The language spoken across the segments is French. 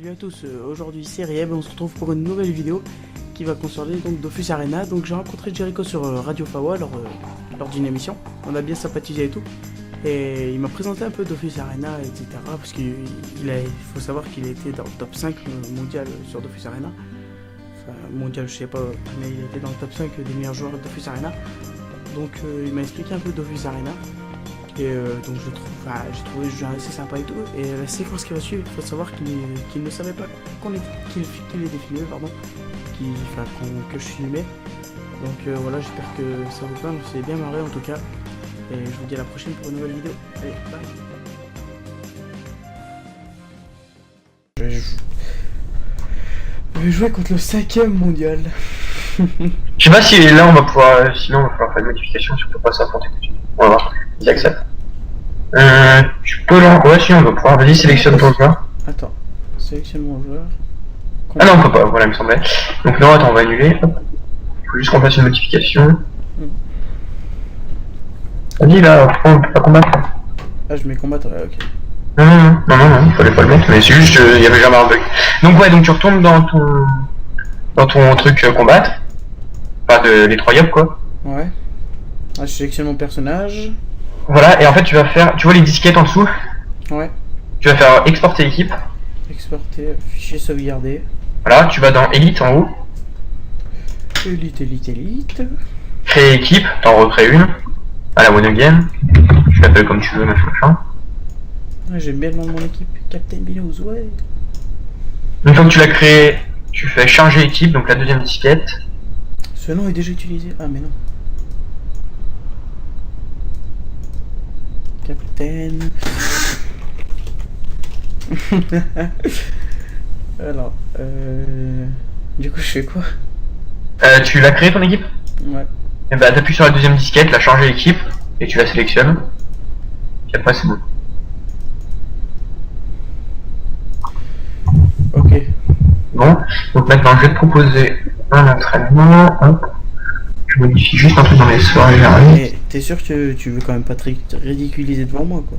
Salut à tous, aujourd'hui c'est Rieb et on se retrouve pour une nouvelle vidéo qui va concerner donc Dofus Arena. Donc j'ai rencontré Jericho sur Radio Fawa lors d'une émission, on a bien sympathisé et tout. Et il m'a présenté un peu Dofus Arena, etc. Parce qu'il faut savoir qu'il était dans le top 5 mondial sur Dofus Arena. Enfin mondial je sais pas, mais il était dans le top 5 des meilleurs joueurs de Dofus Arena. Donc il m'a expliqué un peu Dofus Arena. Et donc j'ai trouvé le jeu assez sympa et tout. Et la séquence qui va suivre, il faut savoir qu'il ne savait pas qu'il était filmé, pardon, que je filmais. Donc voilà, j'espère que ça vous plaît, on s'est bien marré en tout cas. Et je vous dis à la prochaine pour une nouvelle vidéo. Allez, bye. Je vais jouer contre le 5ème mondial. Je sais pas si là on va pouvoir, sinon on va pouvoir faire une modification si on peut pas s'affronter tout de suite. On va voir, ils acceptent. Tu peux là, ouais si on va pouvoir, vas-y sélectionne ton joueur. Attends, sélectionne mon joueur. Ah non on peut pas, voilà il me semblait. Donc non attends on va annuler, hop. Il faut juste qu'on fasse une modification. Vas-y là, on peut pas combattre. Ah je mets combattre, ouais, ok. Non, il fallait pas le mettre, mais c'est juste, il y avait jamais un bug. Donc ouais, donc tu retournes dans ton truc combattre. Enfin de les 3 yop quoi. Ouais. Ah, je sélectionne mon personnage. Voilà, et en fait tu vas faire, tu vois les disquettes en dessous? Ouais. Tu vas faire exporter équipe. Exporter, fichier sauvegardé. Voilà, tu vas dans Elite en haut. Elite. Créer équipe, t'en recrées une. À la one again. Tu l'appelles comme tu veux, machin. Ouais, j'aime bien le nom de mon équipe. Captain Binous, ouais. Une fois que tu l'as créé, tu fais changer équipe, donc la deuxième disquette. Ce nom est déjà utilisé. Ah mais non. Captain. Alors, du coup je fais quoi? Tu l'as créé ton équipe? Ouais. Et bah t'appuies sur la deuxième disquette, la changer équipe, et tu la sélectionnes. Et après c'est bon. Ok. Bon, donc maintenant je vais te proposer un entraînement. Hop. Je modifie juste un truc dans les soirées générales. Mais t'es sûr que tu veux quand même pas te ridiculiser devant moi quoi?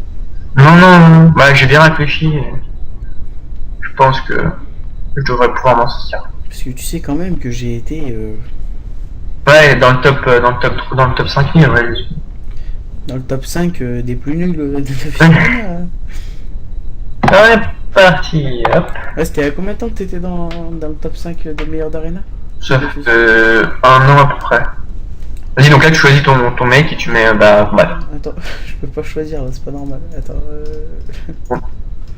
Non. Bah j'ai bien réfléchi. Et je pense que je devrais pouvoir m'en sortir. Parce que tu sais quand même que j'ai été Ouais, dans le top 5000, ouais. dans le top 5 des plus nuls de Arena. Ouais, parti, hop. Ouais, c'était à combien de temps que t'étais dans le top 5 des meilleurs d'Arena? Ça fait 1 an à peu près. Vas-y, donc là tu choisis ton mec et tu mets combattre. Attends, je peux pas choisir là, c'est pas normal. Attends,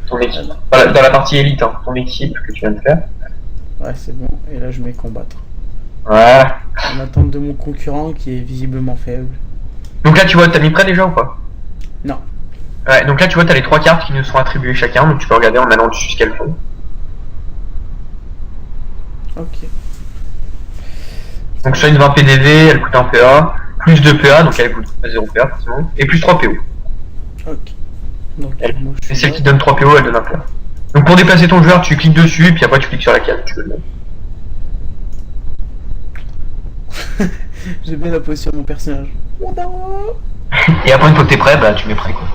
Ton équipe. Voilà, dans la partie élite, hein, ton équipe que tu viens de faire. Ouais, c'est bon. Et là, je mets combattre. Voilà. En attente de mon concurrent qui est visiblement faible. Donc là tu vois, t'as mis prêt déjà ou pas? Non. Ouais, donc là tu vois, t'as les 3 cartes qui nous sont attribuées chacun, donc tu peux regarder en allant dessus ce qu'elles font. Ok. Donc soit une 20 PDV, elle coûte 1 PA, plus 2 PA, donc elle coûte 0 PA forcément, et plus 3 PO. Ok. Donc, moi, Et celle qui donne 3 PO, elle donne 1 PA. Donc pour déplacer ton joueur, tu cliques dessus, puis après tu cliques sur la carte, tu veux le mettre. J'aime bien la position de mon personnage. Et après une fois que t'es prêt, bah tu mets prêt quoi.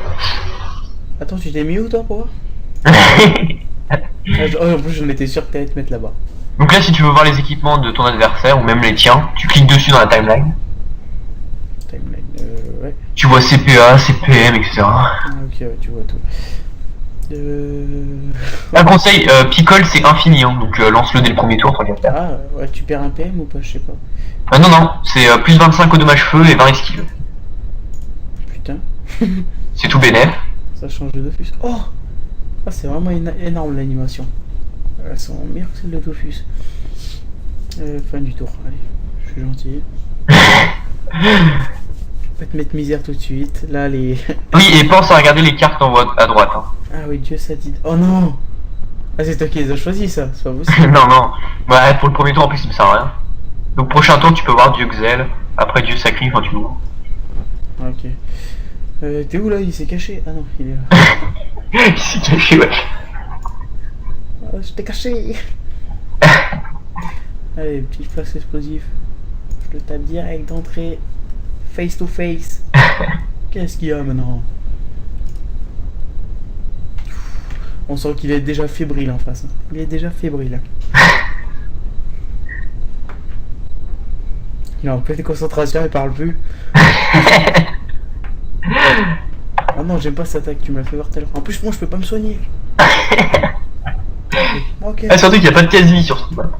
Attends, tu t'es mis où toi pour voir? En plus, j'en étais sûr que t'allais te mettre là-bas. Donc là si tu veux voir les équipements de ton adversaire, ou même les tiens, tu cliques dessus dans la timeline. Timeline, ouais. Tu vois CPA, CPM, etc. Ah, ok, ouais, tu vois tout. Un conseil, Pickle c'est infini, hein, donc lance-le dès le premier tour, toi qui vas faire. Ah, ouais, tu perds un PM ou pas? Je sais pas. Non, c'est plus 25 au dommage feu et 20 esquive. Putain. C'est tout bénef. Ça change de Dofus. Oh! Ah, c'est vraiment énorme l'animation. Elles sont meilleures que celles de Dofus. Fin du tour, allez, je suis gentil. Je vais te mettre misère tout de suite. Là, les. Oui, et pense à regarder les cartes en haut à droite. Hein. Ah oui, Dieu ça dit. Oh non! Ah, c'est toi qui les as choisis, ça, c'est pas possible. non. Bah, pour le premier tour en plus, ça me sert à rien. Donc, prochain tour, tu peux voir Dieu Xel. Après Dieu Sacri, quand tu l'ouvres. Ok. T'es où là? Il s'est caché. Ah non, il est là. Il s'est caché, ouais. Ah, je t'ai caché! Allez, petit flash explosif. Je le tape direct d'entrée. Face to face. Qu'est-ce qu'il y a maintenant? On sent qu'il est déjà fébrile en face. Hein. Il est déjà fébrile. Il est en pleine concentration, il parle plus. Oh non, j'aime pas cette attaque, tu m'as fait voir tout à l'heure. En plus, moi je peux pas me soigner. Ok. Ah, surtout qu'il n'y a pas de casse-vie sur ce map.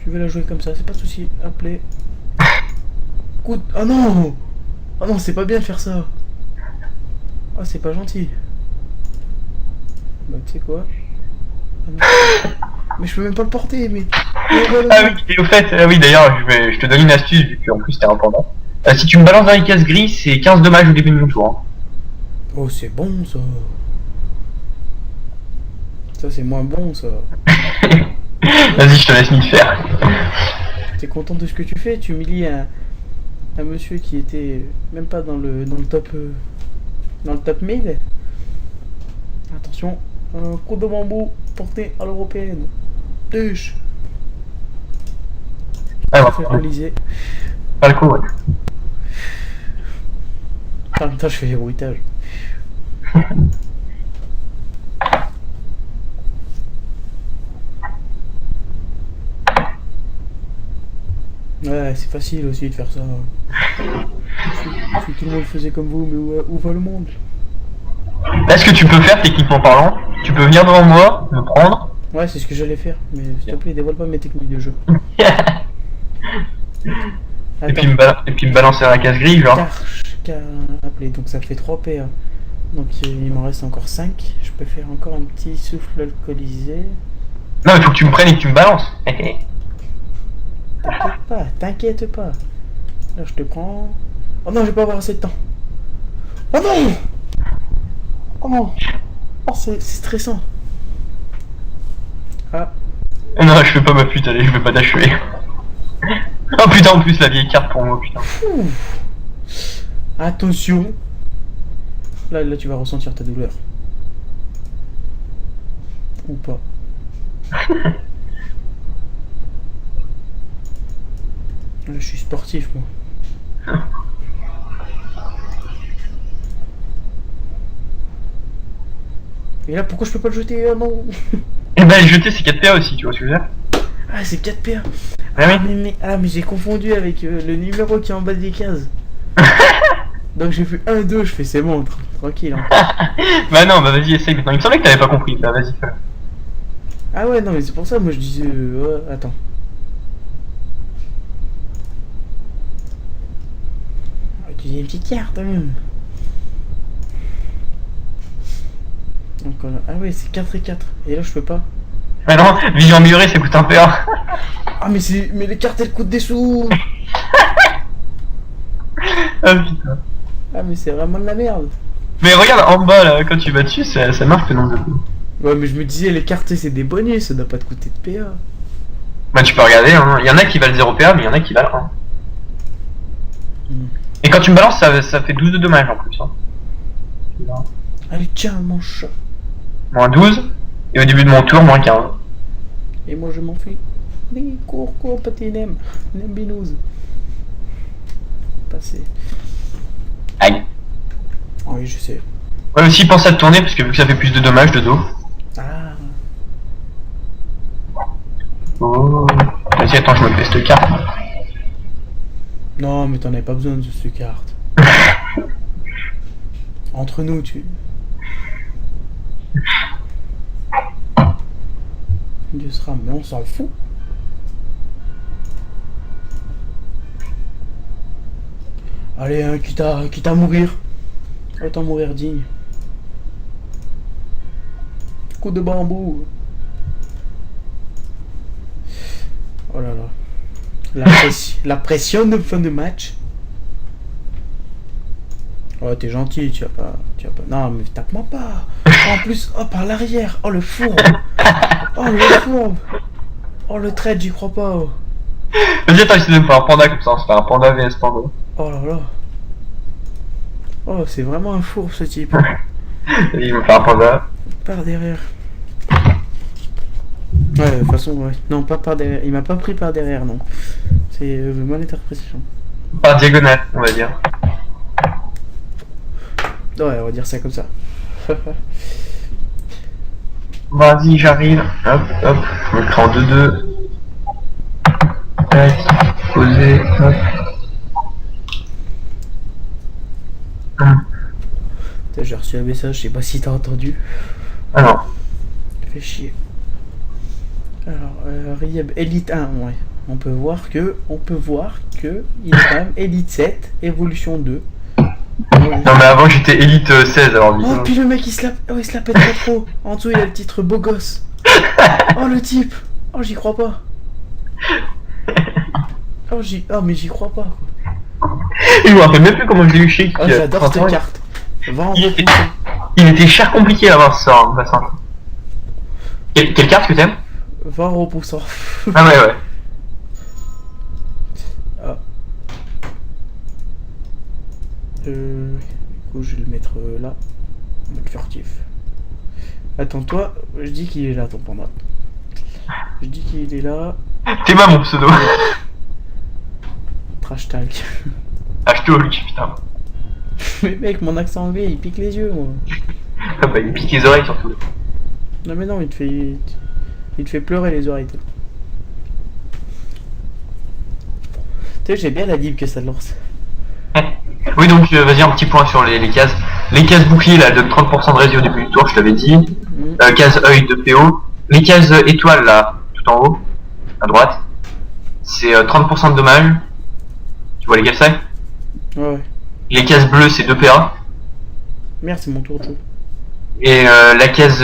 Tu veux la jouer comme ça, c'est pas de soucis. Appelez. Coup de... Oh non. Oh non, c'est pas bien de faire ça. Oh, c'est pas gentil. Bah, tu sais quoi? Ah non. Mais je peux même pas le porter, mais... Ah oui, et au fait, oui d'ailleurs, je te donne une astuce, vu qu'en plus t'es un panda. Si tu me balances dans les cases grises, c'est 15 dommages au début de mon tour. Hein. Oh, c'est bon ça. Ça, c'est moins bon ça. Vas-y, je te laisse m'y faire. T'es content de ce que tu fais? Tu humilies un monsieur qui était même pas dans le top dans le top 1000. Attention, un coup de bambou porté à l'européenne. Touche. Ah, Je fais ouais. réaliser. Pas le coup, ouais. En même temps, je fais les bruitages. Ouais, c'est facile aussi de faire ça. Si tout le monde faisait comme vous, mais où va le monde? Là, ce que tu peux faire, techniquement parlant, tu peux venir devant moi, me prendre. Ouais, c'est ce que j'allais faire, mais s'il te plaît, dévoile pas mes techniques de jeu. Et puis me balancer à la case grise, genre. Appelé, donc ça fait 3 PA. Donc il m'en reste encore 5. Je peux faire encore un petit souffle alcoolisé. Non, il faut que tu me prennes et que tu me balances. T'inquiète pas. Là, je te prends. Oh non, je vais pas avoir assez de temps. Oh non. Oh non. Oh, c'est stressant. Ah. Non, je fais pas ma pute, allez, je vais pas t'achever. Oh putain, en plus la vieille carte pour moi, putain. Attention. Là, tu vas ressentir ta douleur. Ou pas. Là, je suis sportif, moi. Et là, pourquoi je peux pas le jeter? Oh non. Et ben, le jeter, c'est 4 PA aussi, tu vois ce que je veux dire. Ah, c'est 4 PA. Ah oui. Mais j'ai confondu avec le numéro qui est en bas des cases. Donc j'ai fait 1, 2, je fais c'est bon, tranquille. Hein. Bah non, bah vas-y, essaye maintenant. Il me semblait que t'avais pas compris, bah vas-y, fais. Ah ouais, non, mais c'est pour ça, moi je disais... attends. Utiliser une petite carte, même. Donc, ah ouais, c'est 4 et 4. Et là, je peux pas. Bah non, vision améliorée, ça coûte un PA. Ah, mais les cartes, elles coûtent des sous. Ah putain. Ah, mais c'est vraiment de la merde. Mais regarde, en bas, là, quand tu vas dessus, ça marque le nombre de coups. Ouais, mais je me disais, les cartes, c'est des bonus, ça doit pas te coûter de PA. Bah tu peux regarder, hein. Il y en a qui valent 0 PA, mais il y en a qui valent 1. Et quand tu me balances, ça fait 12 de dommages en plus. Hein. Allez, tiens, mon chat. Moins 12, et au début de mon tour, moins 15. Et moi, je m'enfuis. Oui, cours, petit nem. Nem binouze. Passé. Aïe. Ah oui, je sais. Ouais, aussi pense à te tourner, parce que vu que ça fait plus de dommages de dos. Ah. Oh. Vas-y, attends, je me fais cette carte. Non, mais t'en avais pas besoin de cette carte. Entre nous, tu... Dieu sera, mais on s'en fout. Allez, hein, quitte à mourir. Autant mourir digne. Coup de bambou. Oh là là. La pression de fin de match. Oh, t'es gentil, tu vas pas... Non, mais tape-moi pas. En plus, oh, par l'arrière. Oh, le fourbe. Oh, le fourbe. Oh, le trade, j'y crois pas. Oh. Vas-y, attends, essaie de me faire un panda comme ça, on se fait un panda vs panda. Oh là là. Oh, c'est vraiment un fourbe, ce type. Il me fait un panda. Par derrière. Ouais, de toute façon, ouais. Non, pas par derrière. Il m'a pas pris par derrière, non. C'est mon interprétation. Par diagonale, on va dire. Ouais, on va dire ça comme ça. Vas-y, j'arrive. Hop, hop. Je me le prends en 2-2. Tac. Poser. Hop. Putain, j'ai reçu un message, je sais pas si t'as entendu. Ah non. Fais chier. Alors, Rieb Elite 1, ouais. On peut voir que il est quand même Elite 7, Evolution 2. Non mais avant j'étais Elite 16 alors Oh, puis le mec il se la pète pas trop. En dessous il a le titre beau gosse. Oh le type. Oh j'y crois pas. Oh mais j'y crois pas quoi. Je me rappelle même plus comment je l'ai eu chez Oh j'adore cette carte. Va en repousser. Il était cher compliqué à avoir ça en passant. Quelle carte que t'aimes? Va en repoussant. Ah ouais. Ah. Du coup je vais le mettre là. En mode furtif. Attends toi, je dis qu'il est là ton panda. Je dis qu'il est là. T'es ma mon pseudo. Trash talk. Hashtag putain. Mais mec, mon accent anglais il pique les yeux moi. Ah bah il pique les oreilles surtout. Non mais non, il te fait pleurer les oreilles. Tu sais, j'ai bien la dib que ça lance. Oui donc vas-y un petit point sur les cases. Les cases boucliers là elles donnent 30% de résine au début du tour, je t'avais dit. Case œil de PO. Les cases étoiles là, tout en haut, à droite, c'est 30% de dommages. Tu vois lesquelles c'est? Ouais. Les cases bleues c'est 2 PA. Merde, c'est mon tour de jeu. Et la case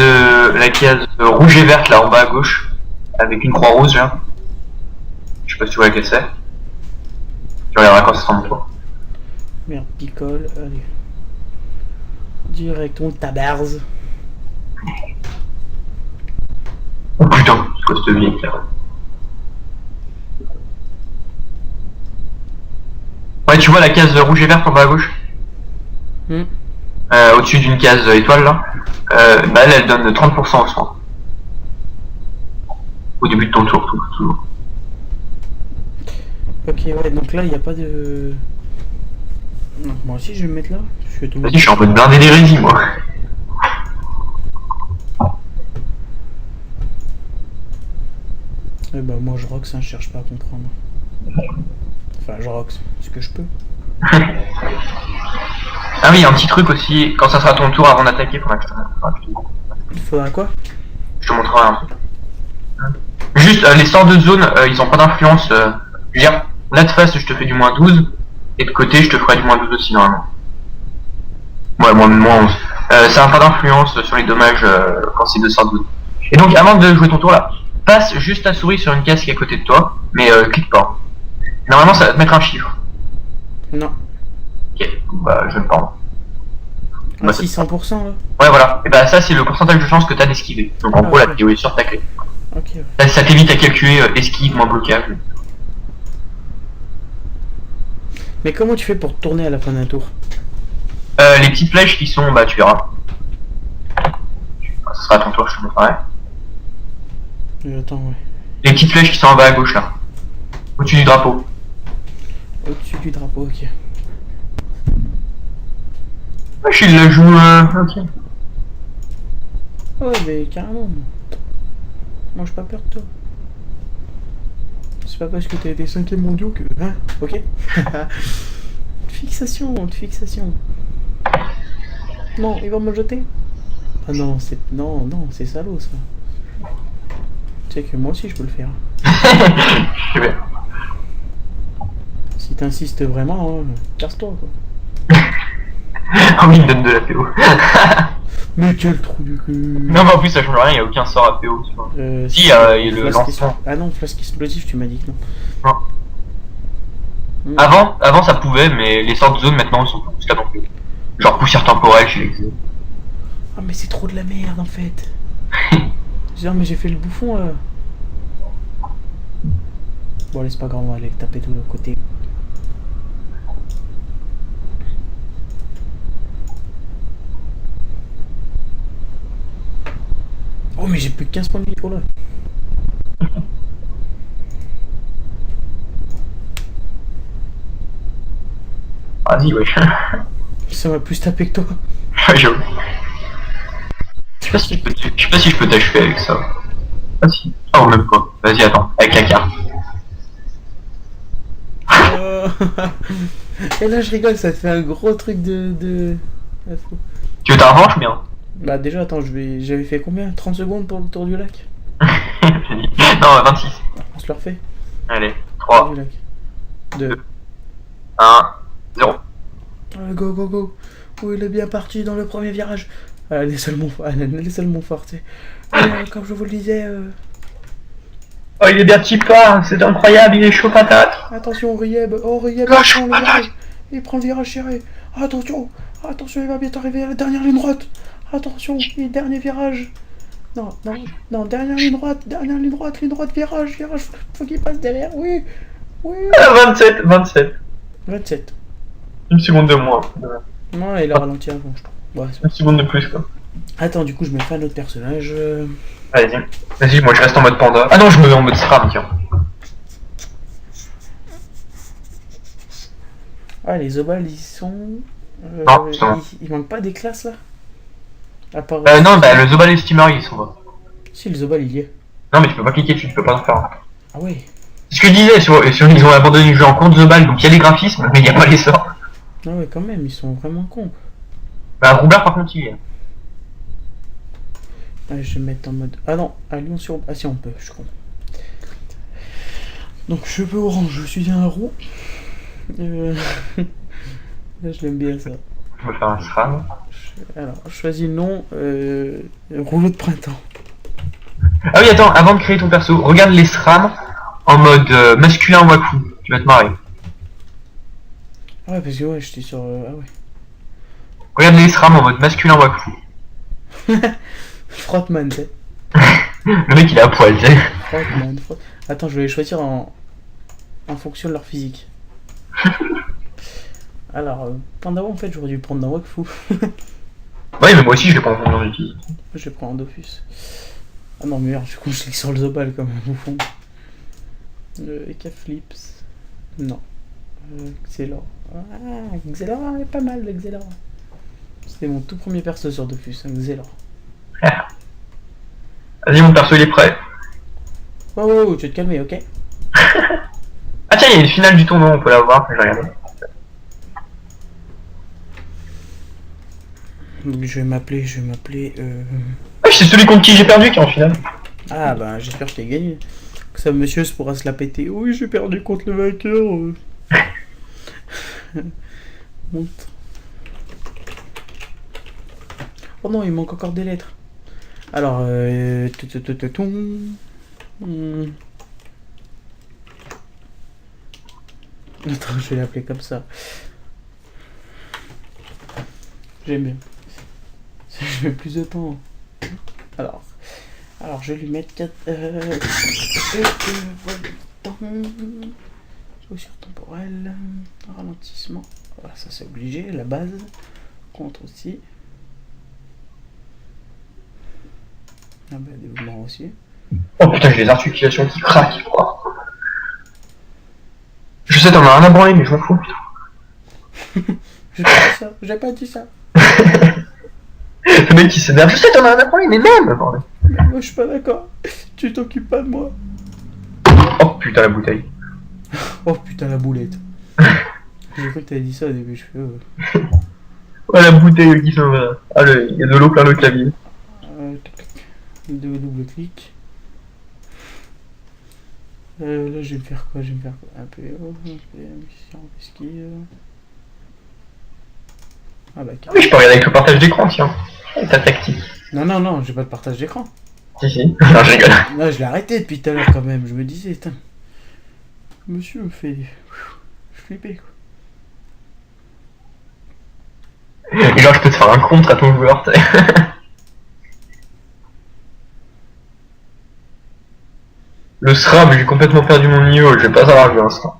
rouge et verte là en bas à gauche, avec une croix rouge là. Je sais pas si tu vois laquelle c'est. Tu regarderas quand ça sera mon tour. Merde, picole, allez. Direct, on le tabarze. Oh putain, c'est quoi cette vieille carte? Ouais, tu vois la case rouge et verte en bas à gauche? Au-dessus d'une case étoile là, bah elle donne 30% au centre. Au début de ton tour, toujours. Ok, ouais, donc là il n'y a pas de. Non, moi aussi je vais me mettre là. Vas-y, je suis en mode blindé d'hérésie moi. Eh bah moi je rox, hein, je cherche pas à comprendre. Enfin je rox, ce que je peux. Ah oui, un petit truc aussi, quand ça sera ton tour avant d'attaquer, faudra que je te montre. Il faudra quoi? Je te montrerai un truc. Juste, les sorts de zone, ils ont pas d'influence. Je veux dire, là de face, je te fais du moins 12, et de côté, je te ferai du moins 12 aussi, normalement. Ouais, moins 11. Ça n'a pas d'influence sur les dommages quand c'est 2 sorts de zone. Et donc, avant de jouer ton tour là, passe juste ta souris sur une case qui est à côté de toi, mais clique pas. Normalement, ça va te mettre un chiffre. Non. Ok, bah, je ne parle. Ah, si, 100% là. Ouais, voilà. Et bah, ça, c'est le pourcentage de chance que t'as d'esquiver. Donc, en gros, la vidéo est sur ta clé. Ok, ouais. Ça t'évite à calculer esquive moins blocage. Mais comment tu fais pour tourner à la fin d'un tour? Les petites flèches qui sont, bah tu verras. Ce sera à ton tour, je te montrerai. Attends, ouais. Les petites flèches qui sont en bas à gauche là. Au-dessus du drapeau. Au-dessus du drapeau, ok. Wesh, il la joue, ok. Ouais, mais carrément. Moi j'ai pas peur de toi. C'est pas parce que t'as été 5ème mondiaux que. Hein? Ok? Fixation. Non, il va me jeter. Ah non, c'est. Non, c'est salaud ça. Tu sais que moi aussi je peux le faire. Je sais bien. Si t'insistes vraiment, hein, casse-toi quoi. Oh oui, il me donne de la PO. Mais quel trou du cul. Non, mais en plus ça change rien, il n'y a aucun sort à PO. Tu vois. Si, il y a le lancement. Ah non, flasque explosif, tu m'as dit que non. Non. Avant ça pouvait, mais les sorts de zone maintenant sont plus qu'à non plus. Genre poussière temporelle chez les. Ah mais c'est trop de la merde en fait. Genre mais j'ai fait le bouffon là. Bon allez c'est pas grave, on va aller taper de l'autre côté. Oh mais j'ai plus que 15 points de vie, oh là. Vas-y wesh. Ça m'a plus tapé que toi. J'avoue. Je sais pas si je peux t'achever avec ça. Ah si. Oh même pas. Vas-y attends, avec la carte. Et là je rigole, ça te fait un gros truc de... Ah, fou. Tu veux ta revanche ou bien? Bah déjà attends, j'avais fait combien? 30 secondes pour le tour du lac? Non, 26. On se le refait. Allez, Tour 3, du lac. 2. 1, 0. Go go go. Oh il est bien parti dans le premier virage. Les seuls mots forts, tu sais. Comme je vous le disais... Oh il est bien petit pas, c'est incroyable, il est chaud patate. Attention Rieb, oh Rieb, Lâche, il prend le patate. virage. Il prend le virage serré. Attention, attention, il va bientôt arriver à la dernière ligne droite. Attention, dernier virage. Non, dernière ligne droite, virage, faut qu'il passe derrière, oui. 27. 27. Une seconde de moins. Non, il a ralenti avant, je trouve. Ouais, Une seconde de plus quoi. attends, du coup, je me fais un autre personnage. Vas-y, moi je reste en mode panda. Ah non, je me mets en mode SRAM, tiens. Ah, les Zobal, ils sont... Non, justement. il manque pas des classes, là? À part... Non, bah le Zobal et le Steamer ils sont là. Si, le Zobal, il y est. Non, mais tu peux pas cliquer dessus, tu peux pas en faire un. Ah ouais. C'est ce que je disais, ils ont abandonné le jeu en compte Zobal, donc il y a les graphismes, mais il n'y a pas les sorts. Ah ouais, quand même, ils sont vraiment cons. Bah, Roubert par contre il est. Allez, je vais me mettre en mode... Ah non, à Lyon sur... Ah si, on peut, je suis con. Donc, cheveux orange, je suis un roux. Là, je l'aime bien, ça. Je vais faire un SRAM. Alors, je choisis le nom, rouleau de printemps. Ah oui, attends, avant de créer ton perso, regarde les SRAM en mode masculin Waku. Tu vas te marrer. Ah ouais, parce que ouais, j'étais sur... Ah ouais. Regarde les SRAM en mode masculin Waku. Frottman, tu sais. Le mec il est à poil, tu sais. Frottman. Attends, je vais les choisir en fonction de leur physique. Alors, Pandawa, en fait, j'aurais dû prendre dans Wakfu. Ouais, mais moi aussi je vais prendre dans l'outil. Je vais prendre en Dofus. Ah non, merde, je clique sur le Zobal comme un bouffon. Eka-Flips. Non. Xelor. Ah, Xelor est pas mal, le Xelor. C'était mon tout premier perso sur Dofus, un Xelor. Vas-y, mon perso il est prêt. Oh, tu vas te calmer, ok? Ah tiens, il y a une finale du tournoi, on peut la voir, je vais regarder. Donc je vais m'appeler... Ah, c'est celui contre qui j'ai perdu qui est en finale. Ah bah j'espère que je t'ai gagné. Que ça monsieur se pourra se la péter. Oui, j'ai perdu contre le vainqueur. Monte. Oh non, il manque encore des lettres. Alors, Attends, je vais l'appeler comme ça. J'aime bien. Je mets plus de temps. Alors je vais lui mettre 4 chaussure temporelle, ralentissement. Voilà, ça c'est obligé, la base. Contre aussi. Ah bah développement aussi. Oh putain, j'ai les articulations qui craquent, quoi. Je sais, t'en as rien à branler, mais je m'en fous, putain. J'ai pas dit ça. Le mec qui s'énerve, je sais, t'en as rien à branler, mais même, bordel. Moi je suis pas d'accord. Tu t'occupes pas de moi. Oh putain, la bouteille. Oh putain, la boulette. J'ai cru que t'avais dit ça au début, je fais... Oh la bouteille qui s'en va. Ah, il y a de l'eau plein le clavier. Double clic. Là je vais me faire quoi? Un PO, mission, esquive. Ah bah Oui, je peux regarder avec le partage d'écran, tiens. Et ta tactique. Non, j'ai pas de partage d'écran. Si. Non, je rigole. Là je l'ai arrêté depuis tout à l'heure quand même, je me disais, putain. Monsieur me fait... Je flippais quoi. Et genre, je peux te faire un contre à ton joueur, t'sais. Le SRAM, j'ai complètement perdu mon niveau, je vais pas savoir jouer un SRAM.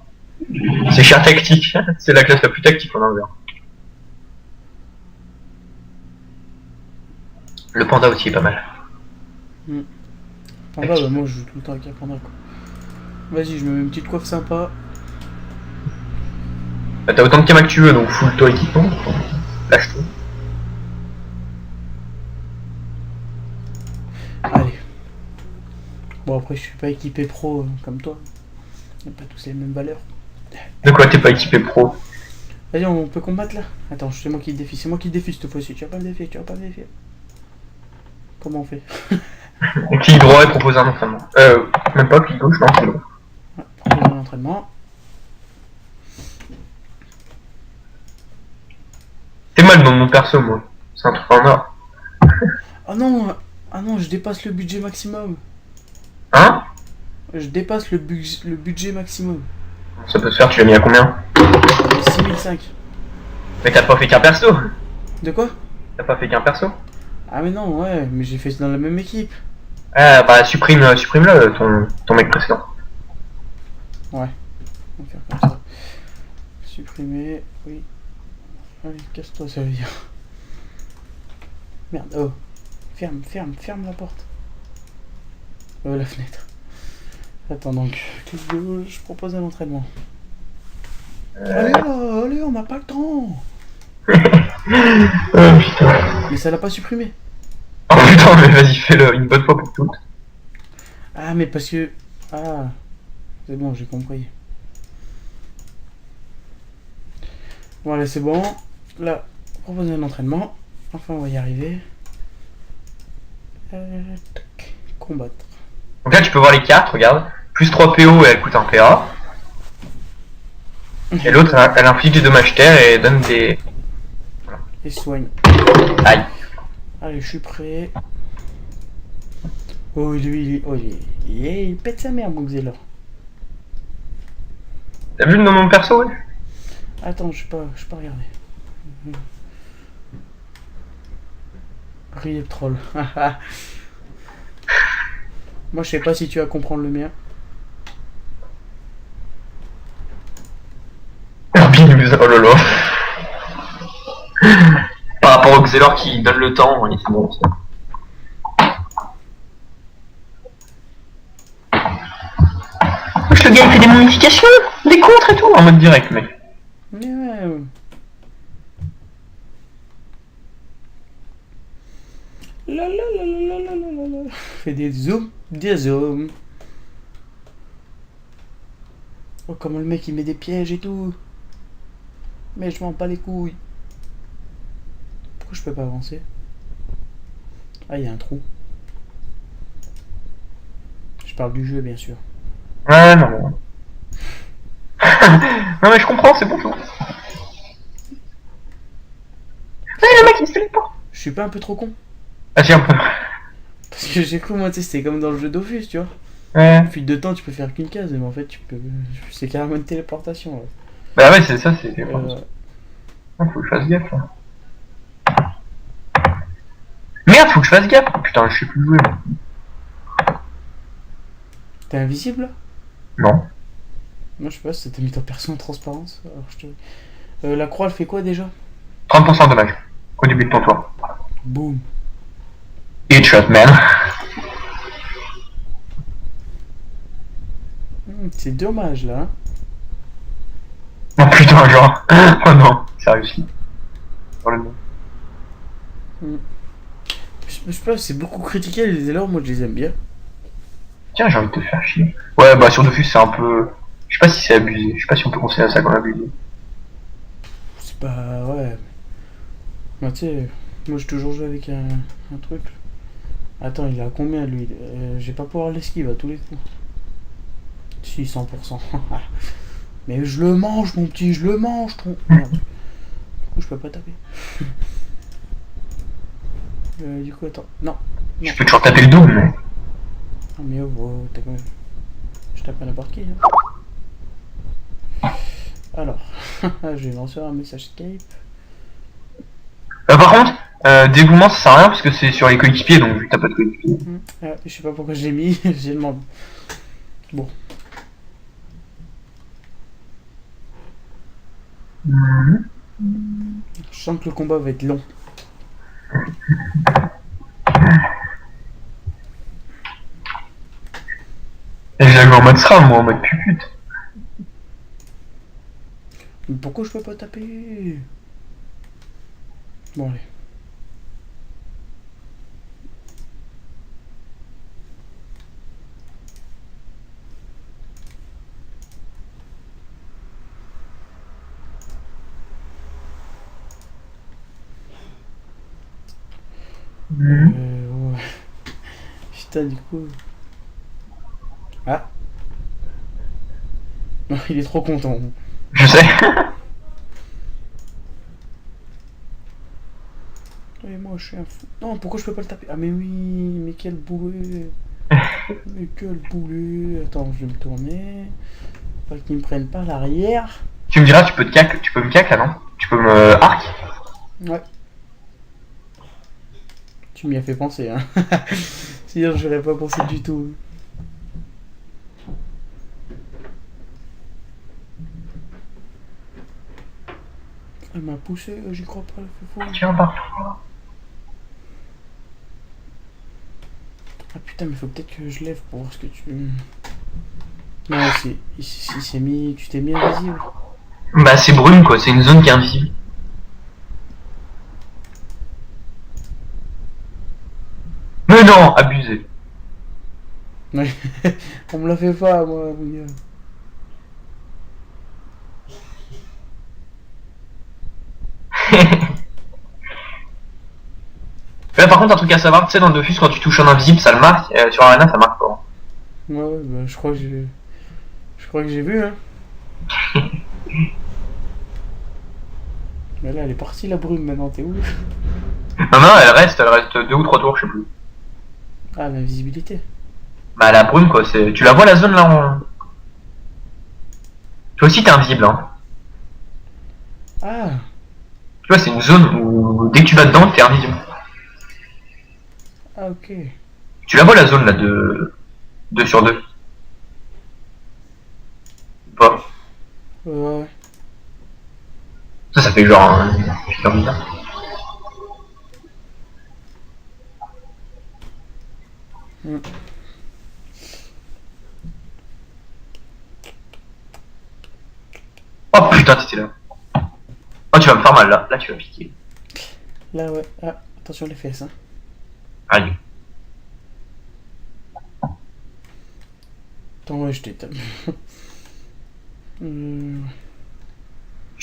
C'est cher tactique, c'est la classe la plus tactique en envers. Le panda aussi est pas mal. Panda, bah moi je joue tout le temps avec un panda quoi. Vas-y, je me mets une petite coiffe sympa. Bah, t'as autant de camas que tu veux, donc full ton équipement. Lâche-toi. après, je suis pas équipé pro comme toi. On n'a pas tous les mêmes valeurs. De quoi t'es pas équipé pro? Vas-y, on peut combattre là. Attends, c'est moi qui te défie. C'est moi qui te défie cette fois-ci. Tu vas pas me défier, tu vas pas me défier. Comment on fait? Clic droit et proposer un entraînement. Même pas clic gauche, non, c'est bon. Ouais, proposer un entraînement. C'est mal dans mon perso, moi. C'est un truc en or. Oh non! Ah non, je dépasse le budget maximum. Hein? Je dépasse le budget maximum. Ça peut se faire, tu l'as mis à combien? 6005. Mais t'as pas fait qu'un perso? De quoi? T'as pas fait qu'un perso? Ah mais non, ouais, mais j'ai fait dans la même équipe. Ah bah supprime-le, ton mec précédent. Ouais, on va faire comme ça. Supprimer, oui. Allez, casse-toi, ça veut dire. Merde, oh. Ferme la porte. La fenêtre. Attends donc, clic gauche, je propose un entraînement. Allez, on n'a pas le temps. Oh putain. Mais ça l'a pas supprimé. Oh putain, mais vas-y, fais-le une bonne fois pour toutes. Ah, mais parce que... Ah, c'est bon, j'ai compris. Bon, allez, c'est bon. Là, proposer un entraînement. Enfin, on va y arriver. Tac. Combattre. Donc là, tu peux voir les cartes, regarde. Plus 3 PO et elle coûte un PA. Et l'autre, elle inflige des dommages terre et donne des... Et soigne. Aïe. Allez, je suis prêt. Oh, lui, il pète sa mère, mon Xelor. T'as vu le nom de mon perso, ouais? Attends, je peux pas regarder. Rire troll. Moi, je sais pas si tu vas comprendre le mien. Oh lolo. Par rapport au Xelor qui donne le temps, il est bon. Le gars il fait des modifications, des contres et tout, en mode direct, mec. Mais ouais. La la la la la la la la. Fais des zooms. Oh, comme le mec il met des pièges et tout. Mais je m'en bats les couilles. Pourquoi je peux pas avancer? Ah, il y a un trou. Je parle du jeu, bien sûr. Ouais, non. Non, mais je comprends, c'est bon tout. Ouais, le mec il se fait pas. Je suis pas un peu trop con? Ah, si, un peu. Parce que j'ai cru, moi, tu sais, c'était comme dans le jeu Dofus, tu vois. Ouais. Fuite de temps, tu peux faire qu'une case, mais en fait, tu peux. C'est carrément une téléportation, là. Bah ouais, c'est ça, c'est... Euh, Faut que je fasse gaffe, là. Merde, faut que je fasse gaffe. Oh, putain, je sais plus jouer, là. T'es invisible, là? Non. Moi, je sais pas si t'as mis ta perso en transparence. Alors, je te... la croix, elle fait quoi déjà? 30% de dommage. Au début de ton tour. Boum. Headshot, man. C'est dommage, là. Hein. Oh putain, genre. Oh non, ça réussit. Dans le nom. Je sais pas, c'est beaucoup critiqué les élèves, moi je les aime bien. Tiens, j'ai envie de te faire chier. Ouais, bah sur Dofus, c'est un peu... Je sais pas si c'est abusé. Je sais pas si on peut considérer ça comme abusé. C'est pas... Ouais. Bah tu sais, moi j'ai toujours joué avec un truc. Attends, il a combien lui? J'ai pas pouvoir l'esquive à tous les coups. Si, 100%. Mais je le mange, mon petit, je le mange, ton... Merde. Du coup, je peux pas taper. Du coup, attends. Non. Je peux toujours taper le dos, mais... Ah, mais oh, t'as quand même... Je tape à n'importe qui. Hein. Alors, je vais lancer un message Skype. Par contre, dévouement ça sert à rien parce que c'est sur les coéquipiers, donc vu que t'as pas de coéquipier. Je sais pas pourquoi je l'ai mis, j'ai demandé. Bon. Je sens que le combat va être long. Et j'ai joué en mode SRAM, moi en mode pupute. Mais pourquoi je peux pas taper? Bon, allez. Ouais. Putain, du coup. Ah, non, il est trop content. Je sais. Et moi, je suis un fou. Non, pourquoi je peux pas le taper? Ah, mais oui, mais quel boulet. Mais quel boulet. Attends, je vais me tourner. Pas qu'ils me prennent pas l'arrière. Tu me diras, tu peux me cac là, non? Tu peux me arc? Ouais. Tu m'y as fait penser, hein. Sinon, je n'aurais pas pensé du tout. Elle m'a poussé, j'y crois pas, le fou. Tiens, partout. Ah putain, mais faut peut-être que je lève pour voir ce que tu. Non, c'est. Il s'est mis. Tu t'es mis invisible. Bah, c'est brume quoi, c'est une zone qui est invisible. Mais non, abusé. Ouais. On me l'a fait pas, moi, mon gars. Là, par contre, un truc à savoir, tu sais, dans Dofus, quand tu touches en invisible, ça le marque. Sur Arena, ça marque pas. Ouais, bah, je crois que j'ai. Je crois que j'ai vu, hein. Mais là, elle est partie, la brume, maintenant, t'es où? Non, non, elle reste 2 ou 3 tours, je sais plus. Ah, l'invisibilité. Bah, la brume, quoi, c'est. Tu la vois la zone là en. Toi aussi, t'es invisible, hein. Ah, Tu vois, c'est une zone où dès que tu vas dedans, t'es invisible. ah, ok. Tu la vois la zone là de 2 sur 2. Pas. Ouais. Ça fait genre un super bizarre. Mm. Oh putain, t'étais là. Oh, tu vas me faire mal là. Là, tu vas piquer. Là, ouais. Ah, attention les fesses, hein. Allez. Attends, ouais, je t'étonne. Je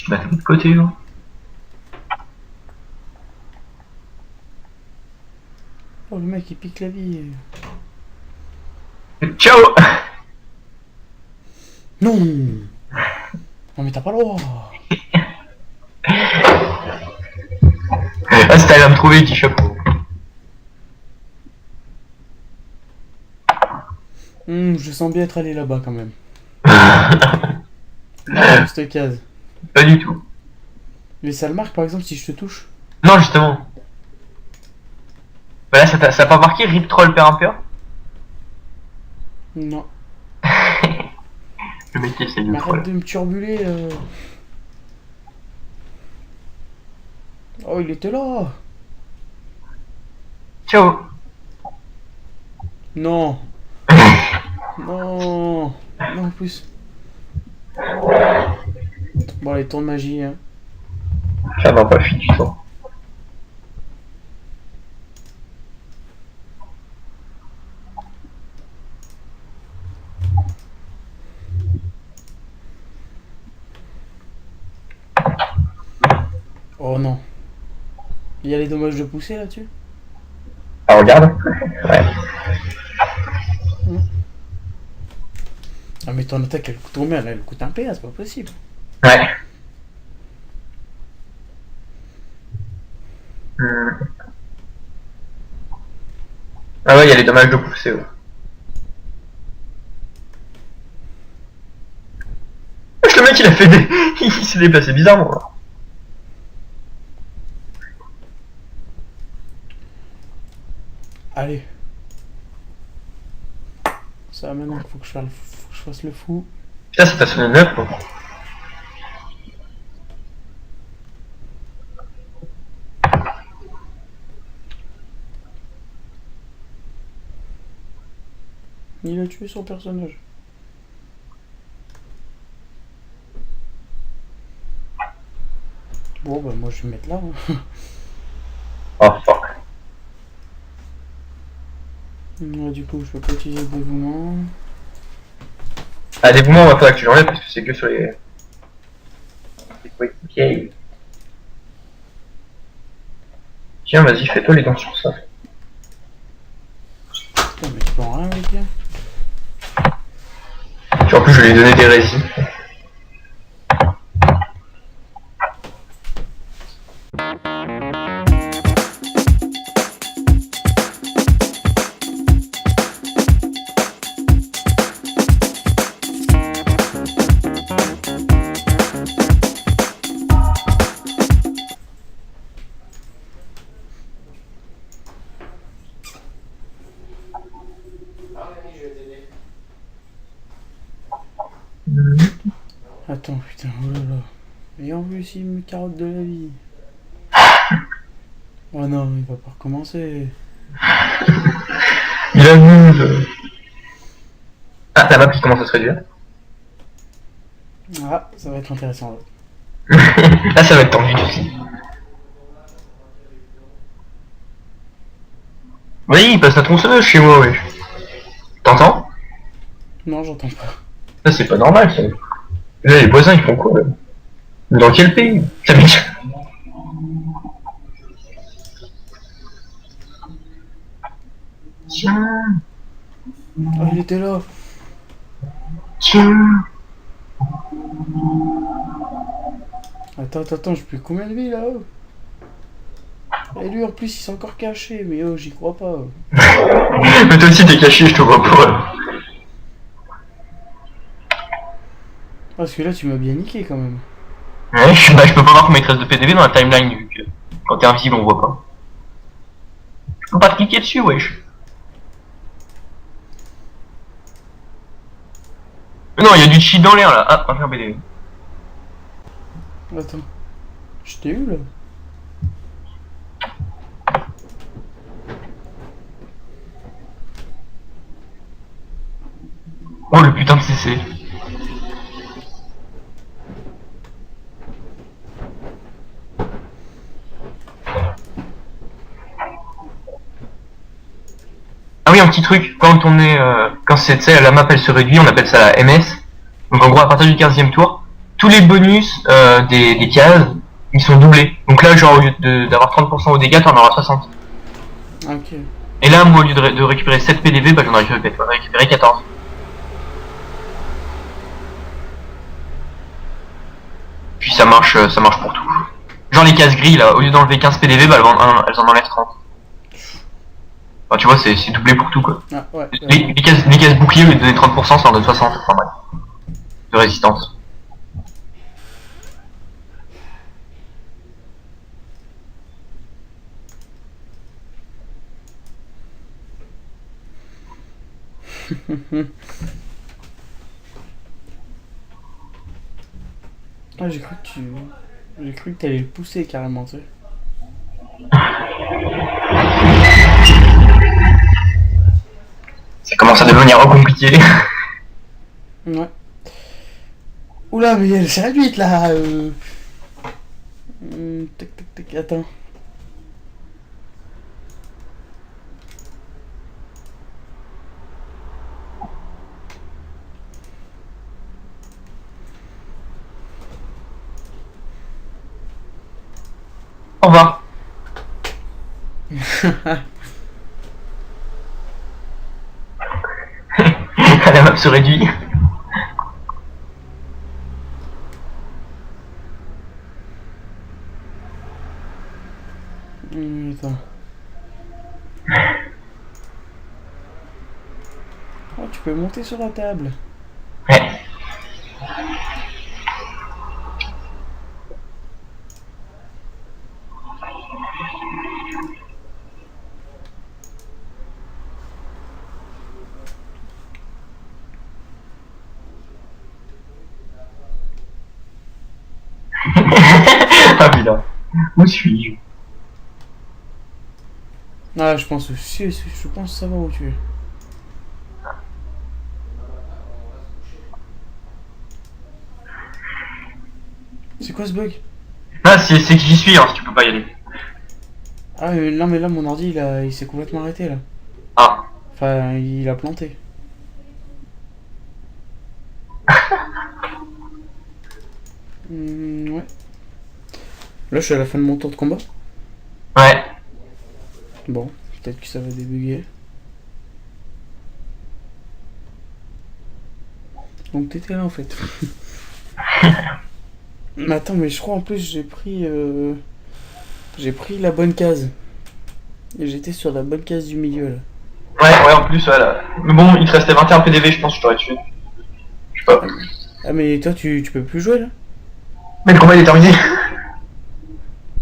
te mets de l'autre côté, là. Oh, le mec, il pique la vie. Ciao. Non. Non, mais t'as pas le droit. Ah, c'était à me trouver, petit chapeau. Je sens bien être allé là-bas quand même. Dans cette case. Pas du tout. Mais ça le marque par exemple si je te touche. Non, justement. Bah là, ça t'a pas marqué Rip Troll Père Impère? Non. Le mec qui essaie de Mais me arrête troll. de me turbuler. Oh, il était là. Ciao. Non. Non. Non, en plus. Bon, allez, tourne magie, hein. Ça m'a pas fui du tout. Oh non. Il y a les dommages de pousser là-dessus. Ah, regarde. Ouais. Ah, mais ton attaque elle coûte combien là? Elle coûte un PA, c'est pas possible. Ouais. Hmm. Ah ouais, il y a les dommages de pousser, ouais. Le mec, il a fait des... il s'est déplacé bizarrement, là. Allez. Ça, maintenant, faut que je fasse le fou. Putain, ça t'a sonné 9, quoi. Il a tué son personnage. Bon, bah, moi, je vais me mettre là. Hein. Oh, fuck. Ouais, du coup, je peux pas utiliser le dévouement. Ah, dévouement, on va falloir que tu l'enlèves parce que c'est que sur les... Ok. Tiens, vas-y, fais-toi les dents sur ça. En plus, je lui ai donné des résines. Attends, putain, oh là là. Et en plus, il me carotte de la vie. Oh non, il va pas recommencer. Il abuse. Ah, la map qui commence à se réduire. Ah, ça va être intéressant. Là, ça va être tendu aussi. Oui, il passe la tronçonneuse chez moi, wesh. T'entends? Non, j'entends pas. Ça, c'est pas normal, ça. Là, les voisins, ils font quoi, là? Dans quel pays? Ça m'échappe. Tiens, Oh, il était là. tiens. Attends, je peux combien de vie là? Oh. Et lui en plus il s'est encore caché, mais oh j'y crois pas. Oh. Mais toi aussi, t'es caché, je te vois pas. Parce que là tu m'as bien niqué quand même. Ouais, je peux pas voir combien il te reste de PDV dans la timeline, vu que quand t'es invisible, on voit pas. Je peux pas te cliquer dessus, wesh. Mais non, il y a du cheat dans l'air là. Ah, on va faire PDV. Attends. Je t'ai eu là. Oh le putain de CC. Ah oui, un petit truc, quand on est, quand c'est, tu sais, la map elle se réduit, on appelle ça la MS. Donc en gros, à partir du 15e tour, tous les bonus des cases, ils sont doublés. Donc là, genre, au lieu d'avoir 30% au dégâts, t'en auras 60. Ok. Et là, moi, au lieu de récupérer 7 PDV, bah j'en ai récupéré 14. Puis ça marche pour tout. Genre les cases grilles, là, au lieu d'enlever 15 PDV, bah elles en enlèvent 30. Enfin, tu vois, c'est doublé pour tout, quoi. Ah ouais. Les cases boucliers, au lieu de donner 30%, ça en donne 60. Enfin bref. De résistance. Ah j'ai cru que tu. J'ai cru que t'allais le pousser carrément, tu sais. Ça commence à devenir compliqué. Ouais. Oula mais elle s'est réduite là. Tac, attends. Au revoir. La map se réduit. Attends. Oh, tu peux monter sur la table. Ouais. Ah putain. Où suis-je? Ah, je pense savoir où tu es. C'est quoi ce bug? Ah, c'est que j'y suis, hein, si tu peux pas y aller. Ah, mais là, mon ordi, il s'est complètement arrêté, là. Ah. Enfin, il a planté. Ouais. Là, je suis à la fin de mon tour de combat. Ouais. Bon, peut-être que ça va débugger. Donc t'étais là en fait. Mais attends, mais je crois en plus j'ai pris la bonne case. Et j'étais sur la bonne case du milieu là. Ouais, en plus, voilà. Mais bon, il te restait 21 PDV, je pense que je t'aurais tué. Je sais pas. Ah mais toi tu peux plus jouer là? Mais le combat il est terminé.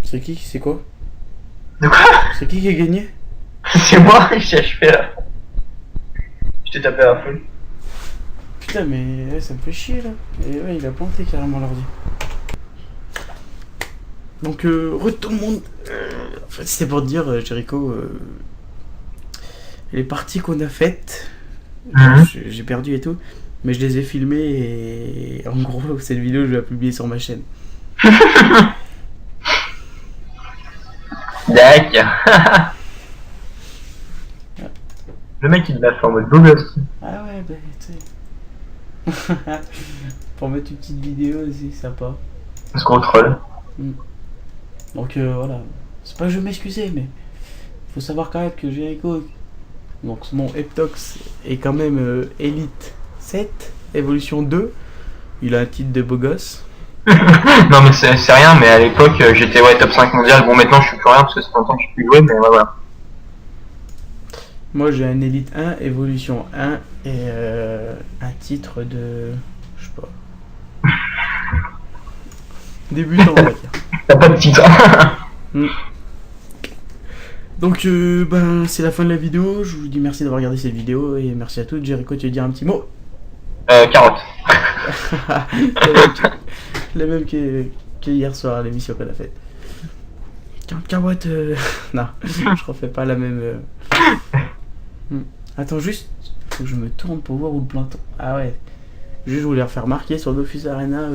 C'est qui? C'est quoi? De quoi? C'est qui a gagné? C'est moi, j'ai achevé là. Je t'ai tapé à la foule. Putain mais ouais, ça me fait chier là. Et ouais, il a planté carrément l'ordi. Donc tout le monde. En fait c'était pour te dire Jericho, les parties qu'on a faites, j'ai perdu et tout, mais je les ai filmées et en gros cette vidéo je vais la publier sur ma chaîne. D'accord. Le mec il l'a fait en mode beau gosse. Ah ouais bah tu sais. Pour mettre une petite vidéo aussi, sympa. On se contrôle. Donc voilà, c'est pas que je vais m'excuser, mais faut savoir quand même que Jericho, donc mon Heptox est quand même Elite 7, Evolution 2. Il a un titre de beau gosse. Non mais c'est rien, mais à l'époque j'étais top 5 mondial. Bon maintenant je suis plus rien parce que c'est longtemps que je suis plus joué, mais ouais, voilà. Moi j'ai un Elite 1, Evolution 1 et un titre de... je sais pas... débutant on va dire. T'as pas de titre. Donc ben c'est la fin de la vidéo, je vous dis merci d'avoir regardé cette vidéo et merci à tous. Jericho, tu veux dire un petit mot? Carotte. La même que hier soir à l'émission qu'on a faite. 40 carottes, non, je refais pas la même. Attends, juste, faut que je me tourne pour voir où le planton. Ah ouais, juste je voulais refaire remarquer sur Dofus Arena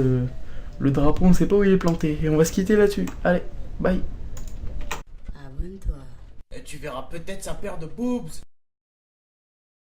le drapeau, on sait pas où il est planté. Et on va se quitter là-dessus. Allez, bye. Abonne-toi. Et tu verras peut-être sa paire de boobs.